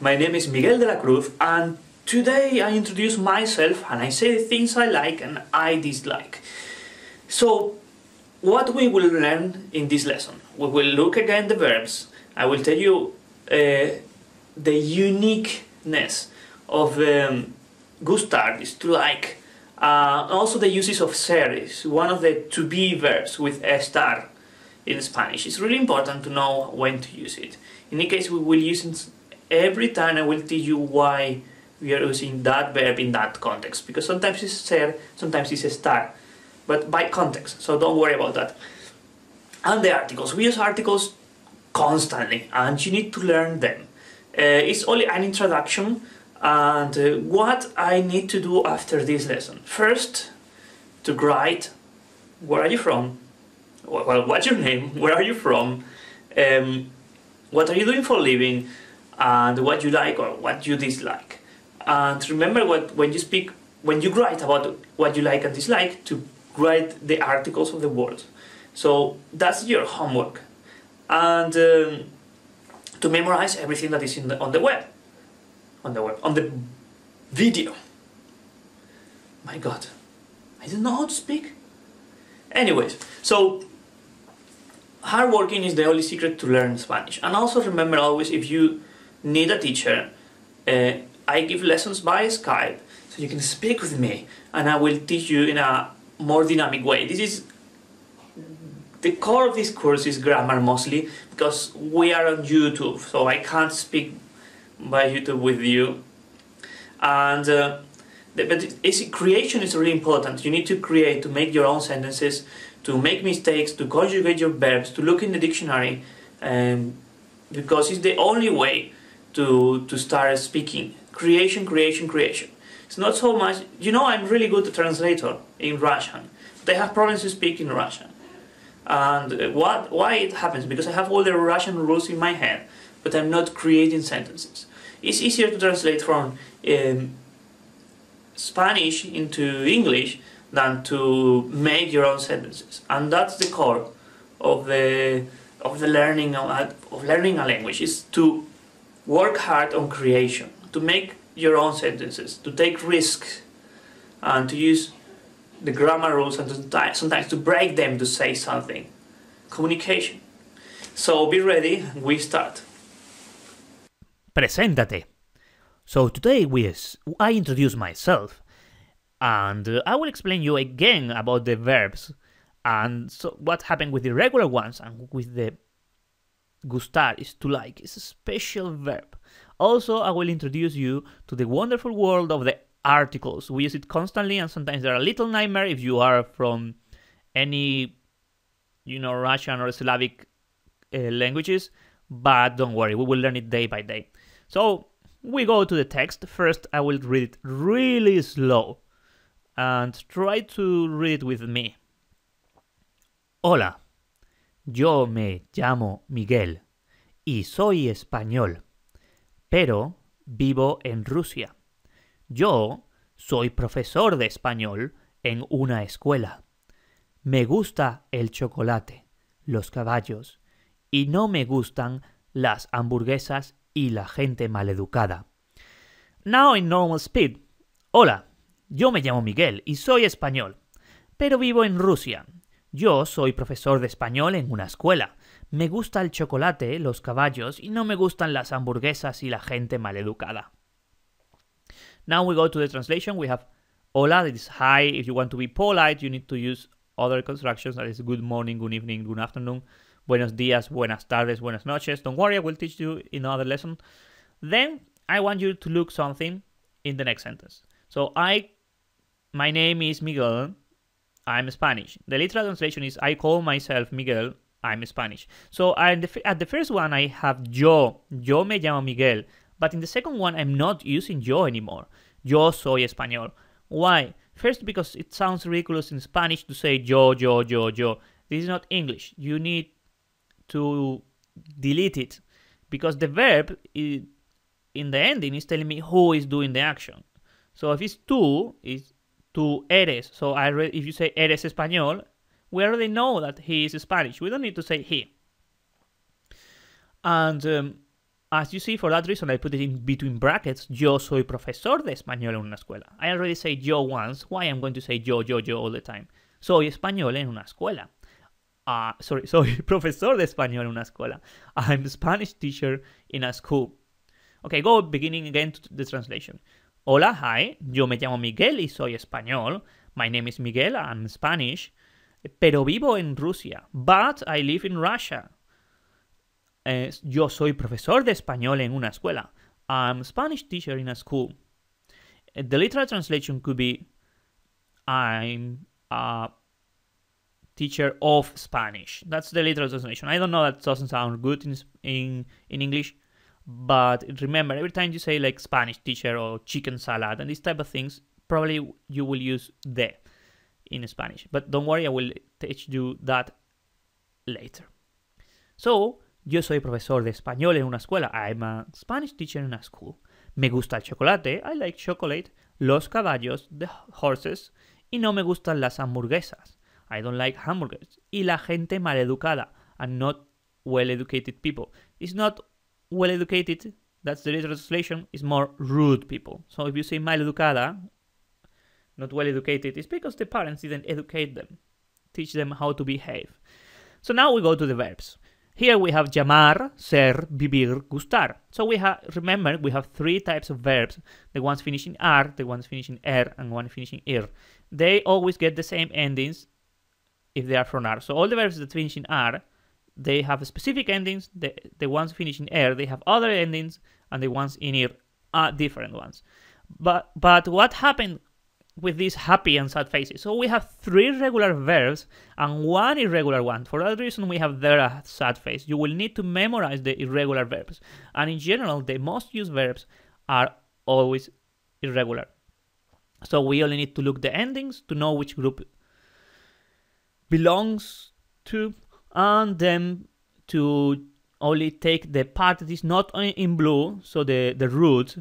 my name is Miguel de la Cruz, and today I introduce myself and I say the things I like and I dislike. So, what we will learn in this lesson? We will look again the verbs. I will tell you the uniqueness of gustar, is to like. Also the uses of ser is one of the to be verbs with estar in Spanish. It's really important to know when to use it. In any case, we will use it every time. I will teach you why we are using that verb in that context, because sometimes it's ser, sometimes it's estar, but by context, so don't worry about that. And the articles, we use articles constantly and you need to learn them. It's only an introduction, and what I need to do after this lesson. First, to write, where are you from? Well, what's your name? Where are you from? What are you doing for a living? And what you like or what you dislike. And remember, when you write about what you like and dislike, to write the articles of the words. So that's your homework. And to memorize everything that is on the video. My God, I don't know how to speak. Anyways, so hard working is the only secret to learn Spanish. And also remember always, if you need a teacher, I give lessons by Skype, so you can speak with me and I will teach you in a more dynamic way. This is the core of this course is grammar mostly, because we are on YouTube, so I can't speak by YouTube with you. And but creation is really important. You need to create, to make your own sentences, to make mistakes, to conjugate your verbs, to look in the dictionary, because it's the only way to start speaking. Creation. It's not so much, I'm really good at translator in Russian, but I have problems to speak in Russian. And why it happens? Because I have all the Russian rules in my head, but I'm not creating sentences. It's easier to translate from Spanish into English than to make your own sentences, and that's the core of the learning of learning a language, is to work hard on creation, to make your own sentences, to take risks, and to use the grammar rules, and sometimes to break them to say something. Communication. So be ready, we start. Preséntate. So today I introduce myself, and I will explain you again about the verbs and so what happened with the regular ones and with the gustar is to like. It's a special verb. Also, I will introduce you to the wonderful world of the articles. We use it constantly, and sometimes they're a little nightmare if you are from any, Russian or Slavic languages, but don't worry, we will learn it day by day. So, we go to the text. First, I will read it really slow, and try to read it with me. Hola, yo me llamo Miguel, y soy español, pero vivo en Rusia. Yo soy profesor de español en una escuela. Me gusta el chocolate, los caballos, y no me gustan las hamburguesas y la gente maleducada. Now in normal speed. Hola, yo me llamo Miguel y soy español, pero vivo en Rusia. Yo soy profesor de español en una escuela. Me gusta el chocolate, los caballos, y no me gustan las hamburguesas y la gente maleducada. Now we go to the translation. We have hola, that is hi. If you want to be polite, you need to use other constructions, that is good morning, good evening, good afternoon, buenos días, buenas tardes, buenas noches. Don't worry, I will teach you in another lesson. Then I want you to look something in the next sentence. So my name is Miguel, I'm Spanish. The literal translation is I call myself Miguel, I'm Spanish. So at the first one I have yo me llamo Miguel. But in the second one, I'm not using yo anymore. Yo soy español. Why? First, because it sounds ridiculous in Spanish to say yo. This is not English. You need to delete it, because the verb in the ending is telling me who is doing the action. So if it's tú, it's tú eres. So if you say eres español, we already know that he is Spanish. We don't need to say he. And As you see, for that reason, I put it in between brackets. Yo soy profesor de español en una escuela. I already say yo once. Why I'm going to say yo all the time? Soy español en una escuela. Soy profesor de español en una escuela. I'm a Spanish teacher in a school. Okay, go beginning again to the translation. Hola, hi, yo me llamo Miguel y soy español. My name is Miguel, I'm Spanish. Pero vivo en Rusia, but I live in Russia. Yo soy profesor de español en una escuela. I'm a Spanish teacher in a school. The literal translation could be I'm a teacher of Spanish. That's the literal translation. I don't know, that doesn't sound good in English, but remember, every time you say like Spanish teacher or chicken salad and these type of things, probably you will use de in Spanish. But don't worry, I will teach you that later. So, yo soy profesor de español en una escuela. I'm a Spanish teacher in a school. Me gusta el chocolate. I like chocolate. Los caballos, the horses. Y no me gustan las hamburguesas. I don't like hamburgers. Y la gente maleducada. And not well-educated people. It's not well-educated. That's the literal translation. It's more rude people. So if you say maleducada, not well-educated, it's because the parents didn't educate them. Teach them how to behave. So now we go to the verbs. Here we have llamar, ser, vivir, gustar. So remember, we have three types of verbs. The ones finishing ar, the ones finishing and one finishing ir. They always get the same endings if they are from ar. So all the verbs that finish in ar, they have specific endings. The ones finishing they have other endings, and the ones in ir are different ones. But what happened with these happy and sad faces? So we have three regular verbs and one irregular one. For that reason, we have there a sad face. You will need to memorize the irregular verbs. And in general, the most used verbs are always irregular. So we only need to look the endings to know which group belongs to, and then to only take the part that is not in blue, so the root,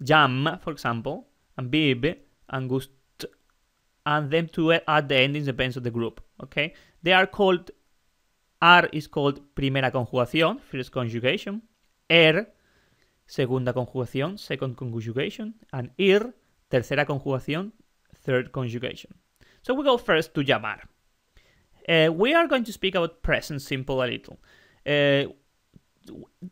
jam, for example, and bib, and gust, and then to add the endings depends on the group, okay? They are called, ar is called primera conjugación, first conjugation, segunda conjugación, second conjugation, and ir, tercera conjugación, third conjugation. So we go first to llamar. We are going to speak about present simple a little.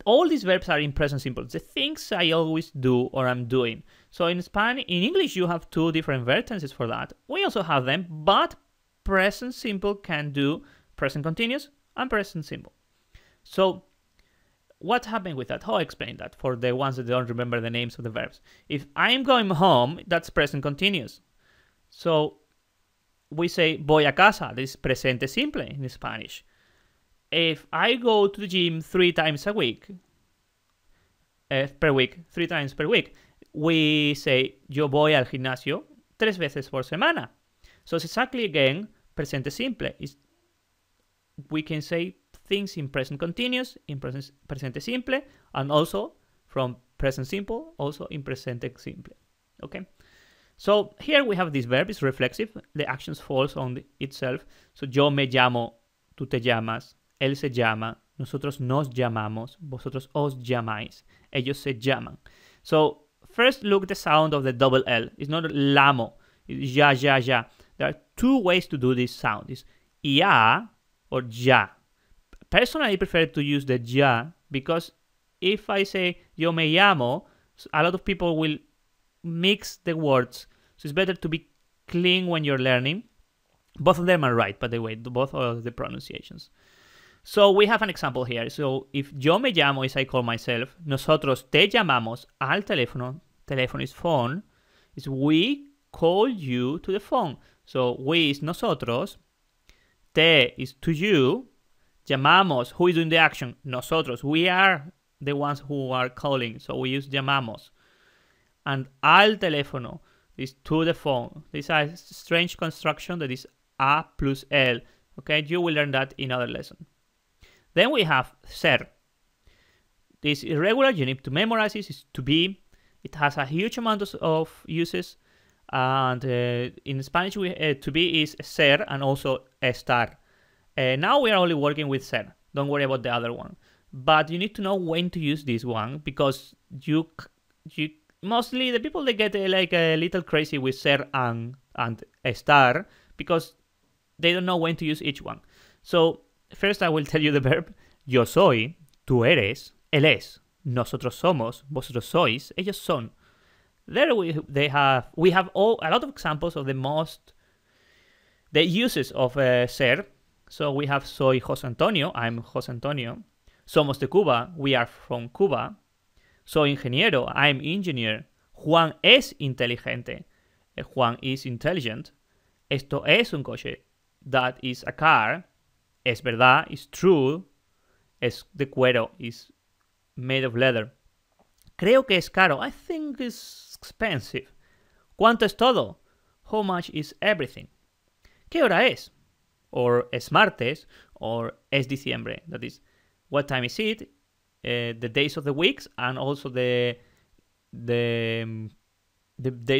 All these verbs are in present simple. The things I always do or I'm doing. So in English, you have two different verb tenses for that. We also have them, but present simple can do present continuous and present simple. So what happened with that? How I explain that for the ones that don't remember the names of the verbs? If I'm going home, that's present continuous. So we say voy a casa. This is presente simple in Spanish. If I go to the gym 3 times a week, three times per week, we say yo voy al gimnasio 3 veces por semana. So it's exactly again presente simple. We can say things in present continuous, in presente simple, and also from present simple, also in presente simple. Okay. So here we have this verb, it's reflexive. The action falls on itself. So yo me llamo, tú te llamas, él se llama, nosotros nos llamamos, vosotros os llamáis, ellos se llaman. So first look the sound of the double L. It's not lamo, it's ya, ya, ya. There are 2 ways to do this sound. It's ya or ya. Personally, I prefer to use the ya because if I say yo me llamo, a lot of people will mix the words. So it's better to be clean when you're learning. Both of them are right, by the way, both of the pronunciations. So we have an example here. So if yo me llamo is I call myself, nosotros te llamamos al teléfono, telephone is phone, is we call you to the phone. So we is nosotros, te is to you, llamamos, who is doing the action? Nosotros, we are the ones who are calling, so we use llamamos. And al teléfono is to the phone. This is a strange construction that is a plus L. Okay, you will learn that in other lesson. Then we have ser. This irregular, you need to memorize this, is to be. It has a huge amount of uses. And in Spanish, to be is ser and also estar. Now we are only working with ser. Don't worry about the other one. but you need to know when to use this one, because you mostly the people, they get like a little crazy with ser and estar, because they don't know when to use each one. So first I will tell you the verb. Yo soy, tú eres, él es, nosotros somos, vosotros sois, ellos son. There we have a lot of examples of the uses of ser. So we have soy José Antonio, I'm José Antonio. Somos de Cuba, we are from Cuba. Soy ingeniero, I'm engineer. Juan es inteligente, Juan is intelligent. Esto es un coche, that is a car. Es verdad, is true. Es de cuero, is made of leather. Creo que es caro, I think it's expensive. ¿Cuánto es todo? How much is everything? ¿Qué hora es? Or es martes, or es diciembre. That is, what time is it? The days of the weeks, and also the days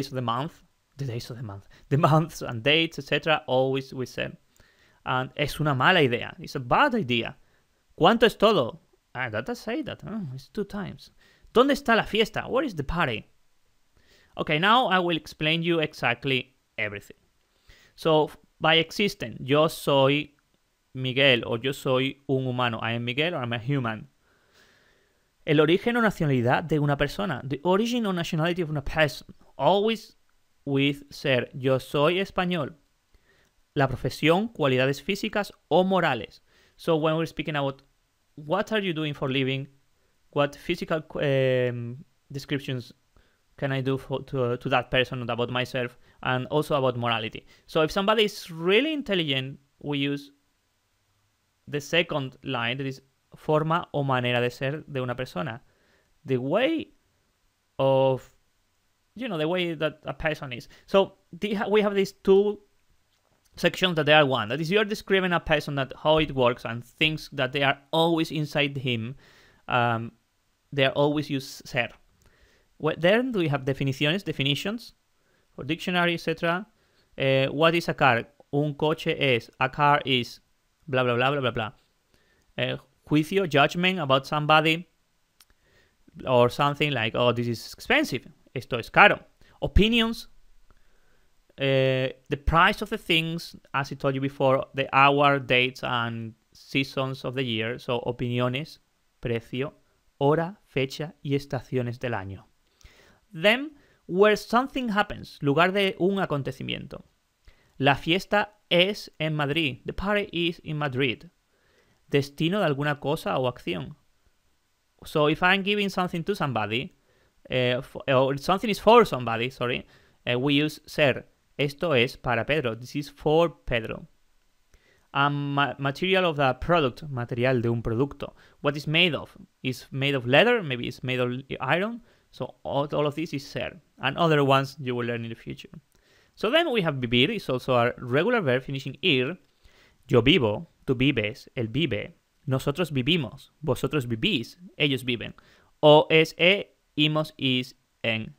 of the month. The days of the month. The months and dates, etc. Always with them. And es una mala idea. It's a bad idea. ¿Cuánto es todo? That does say that. It's 2 times. ¿Dónde está la fiesta? Where is the party? Okay, now I will explain you exactly everything. So, by existing, yo soy Miguel, or yo soy un humano. I am Miguel, or I'm a human. El origen o nacionalidad de una persona. The origin or nationality of a person. Always with ser. Yo soy español. La profesión, cualidades físicas o morales. So when we're speaking about what are you doing for living, what physical descriptions can I do to that person, about myself, and also about morality. So if somebody is really intelligent, we use the second line, that is forma o manera de ser de una persona. The way of, the way that a person is. So we have these 2 sections that they are one. That is, you're describing a person, that how it works, and things that they are always inside him. They are always use ser. Then we have definitions for dictionary, etc. What is a car? Un coche es. A car is. Blah, blah, blah, blah, blah, blah. Juicio, judgment about somebody, or something like, oh, this is expensive. Esto es caro. Opinions. The price of the things, as I told you before, the hour, dates, and seasons of the year. So, opiniones, precio, hora, fecha y estaciones del año. Then, where something happens, lugar de un acontecimiento. La fiesta es en Madrid. The party is in Madrid. Destino de alguna cosa o acción. So, if I'm giving something to somebody, or something is for somebody, we use ser. Esto es para Pedro. This is for Pedro. Material of the product. Material de un producto. What is made of? Is made of leather. Maybe it's made of iron. So all of this is ser. And other ones you will learn in the future. So then we have vivir. It's also a regular verb finishing ir. Yo vivo. Tú vives. Él vive. Nosotros vivimos. Vosotros vivís. Ellos viven. O es, imos, is, en.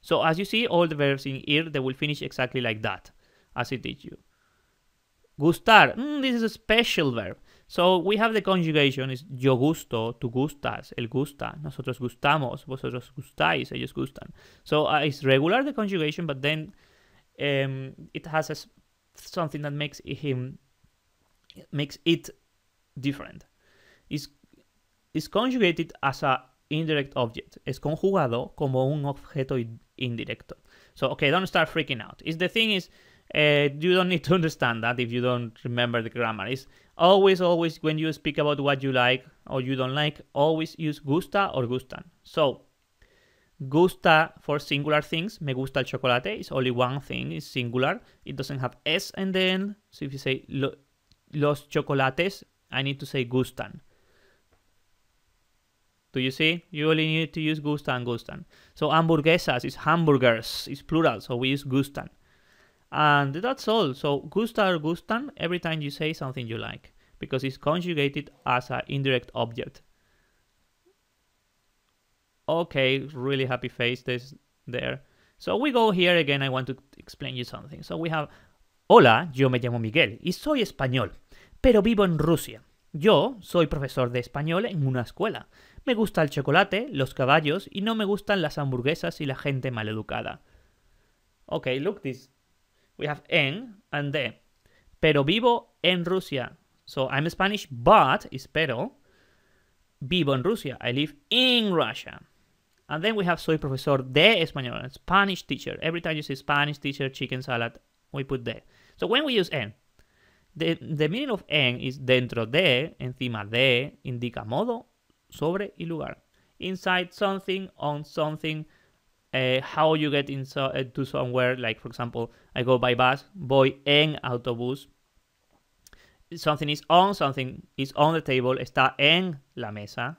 So as you see, all the verbs in ir, they will finish exactly like that, as I teach you. Gustar, this is a special verb. So we have the conjugation, is yo gusto, tú gustas, él gusta, nosotros gustamos, vosotros gustáis, ellos gustan. So it's regular, the conjugation, but then it has something that makes it different. It's conjugated as a indirect object. Es conjugado como un objeto indirecto. So, okay, don't start freaking out. The thing is, you don't need to understand that if you don't remember the grammar. It's always when you speak about what you like or you don't like, always use gusta or gustan. So, gusta for singular things. Me gusta el chocolate. It's only one thing. It's singular. It doesn't have s and the end. So if you say los chocolates, I need to say gustan. Do you see? You only need to use gusta and gustan. So hamburguesas is hamburgers. It's plural, so we use gustan. And that's all. So gusta or gustan every time you say something you like, because it's conjugated as an indirect object. Okay, really happy face there. So we go here again. I want to explain you something. So we have, hola, yo me llamo Miguel y soy español, pero vivo en Rusia. Yo soy profesor de español en una escuela. Me gusta el chocolate, los caballos y no me gustan las hamburguesas y la gente maleducada. Okay, look this. We have en and de. Pero vivo en Rusia. So I'm Spanish, but is pero. Vivo en Rusia. I live in Russia. And then we have soy profesor de español, Spanish teacher. Every time you say Spanish teacher, chicken salad, we put de. So when we use en, the meaning of en is dentro de, encima de, indica modo, sobre y lugar. Inside something, on something, how you get to somewhere, like for example, I go by bus, voy en autobús. Something is on the table, está en la mesa.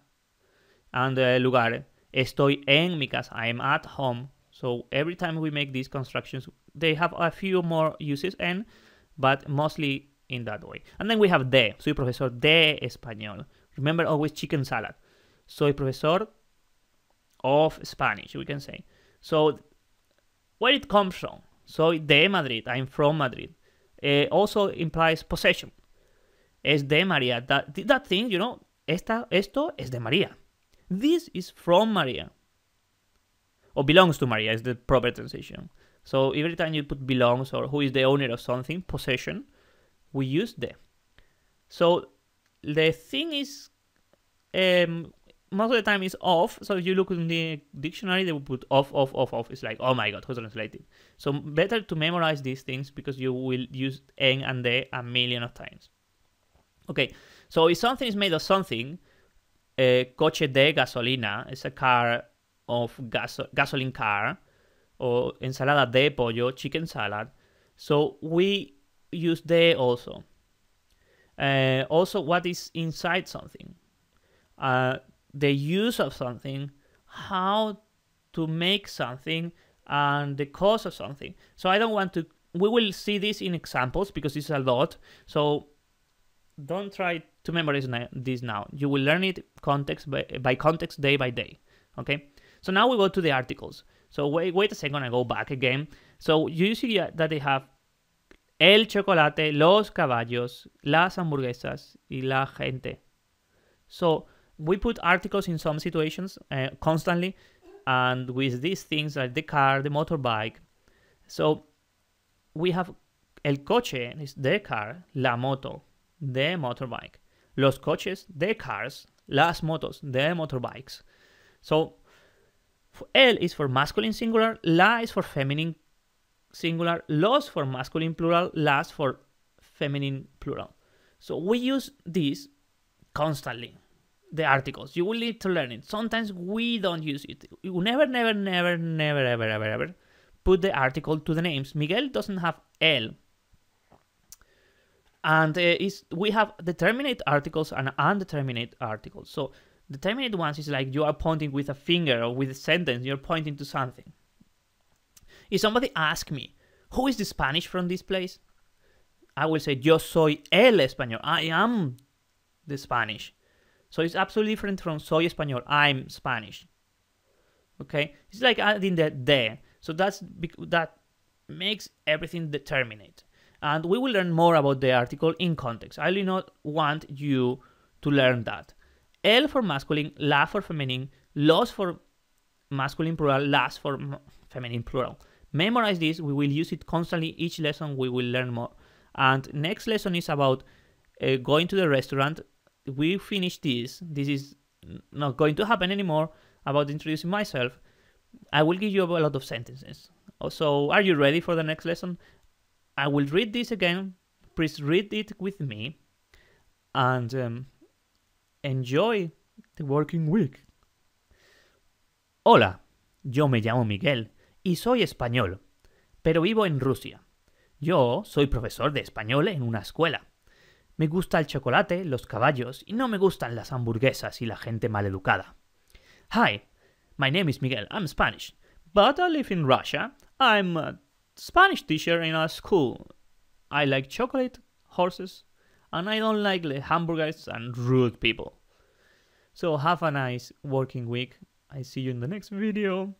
And lugar, estoy en mi casa, I am at home. So every time we make these constructions, they have a few more uses en, but mostly in that way. And then we have de, soy profesor de español. Remember always chicken salad. Soy profesor of Spanish, we can say. So where it comes from? Soy de Madrid, I'm from Madrid. Also implies possession. Es de María. That thing, you know, esto es de María. This is from Maria. Or belongs to Maria is the proper translation. So every time you put belongs or who is the owner of something, possession, we use de. So the thing is, most of the time is off. So if you look in the dictionary, they will put off. It's like, oh my god, who's translated? So better to memorize these things because you will use en and de a million of times. Okay, so if something is made of something, coche de gasolina is a car of gasoline car, or ensalada de pollo, chicken salad. So we use de also. Also, what is inside something? The use of something, how to make something, and the cause of something. So I don't want to. We will see this in examples because it's a lot. So don't try to memorize this now. You will learn it context by context, day by day. Okay. So now we go to the articles. So wait a second. I go back again. So you see that they have el chocolate, los caballos, las hamburguesas y la gente. So we put articles in some situations constantly, and with these things like the car, the motorbike. So we have el coche is the car, la moto, the motorbike. Los coches, the cars. Las motos, the motorbikes. So el is for masculine singular, la is for feminine singular, los for masculine plural, las for feminine plural. So we use these constantly, the articles. You will need to learn it. Sometimes we don't use it. You never ever put the article to the names. Miguel doesn't have el. And we have determinate articles and undeterminate articles. So determinate ones is like you are pointing with a finger or with a sentence, you're pointing to something. If somebody asks me, who is the Spanish from this place? I will say, yo soy el español. I am the Spanish. So it's absolutely different from soy español. I'm Spanish. Okay? It's like adding the de. So that makes everything determinate. And we will learn more about the article in context. I do not want you to learn that. El for masculine, la for feminine, los for masculine plural, las for feminine plural. Memorize this. We will use it constantly. Each lesson we will learn more. And next lesson is about going to the restaurant. We finish this. This is not going to happen anymore. About introducing myself. I will give you a lot of sentences. So are you ready for the next lesson? I will read this again. Please read it with me. And enjoy the working week. Hola, yo me llamo Miguel y soy español, pero vivo en Rusia. Yo soy profesor de español en una escuela. Me gusta el chocolate, los caballos y no me gustan las hamburguesas y la gente maleducada. Hi, my name is Miguel. I'm Spanish, but I live in Russia. I'm a Spanish teacher in a school. I like chocolate, horses, and I don't like the hamburgers and rude people. So have a nice working week. I see you in the next video.